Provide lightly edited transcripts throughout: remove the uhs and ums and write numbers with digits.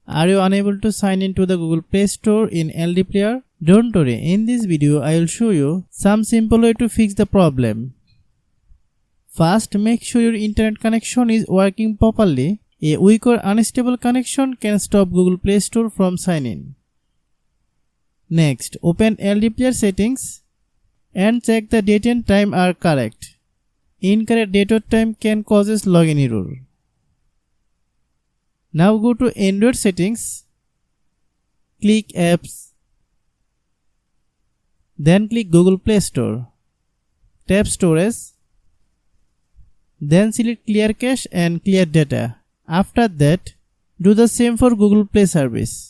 Are you unable to sign into the Google Play Store in LDPlayer? Don't worry, in this video I will show you some simple way to fix the problem. First, make sure your internet connection is working properly. A weak or unstable connection can stop Google Play Store from signing. Next, open LDPlayer settings and check the date and time are correct. Incorrect date or time can cause login error. Now go to Android settings, click Apps, then click Google Play Store, tap Storage, then select Clear Cache and Clear Data. After that, do the same for Google Play service.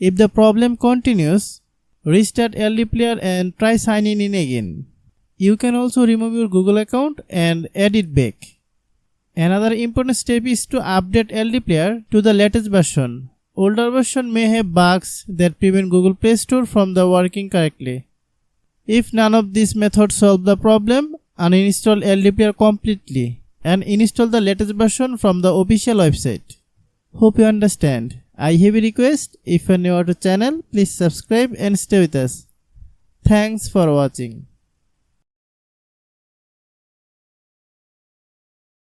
If the problem continues, restart LDPlayer and try signing in again. You can also remove your Google account and add it back. Another important step is to update LDPlayer to the latest version. Older version may have bugs that prevent Google Play Store from working correctly. If none of these methods solve the problem, uninstall LDPlayer completely and install the latest version from the official website. Hope you understand. I have a request, if you are new to the channel, please subscribe and stay with us. Thanks for watching.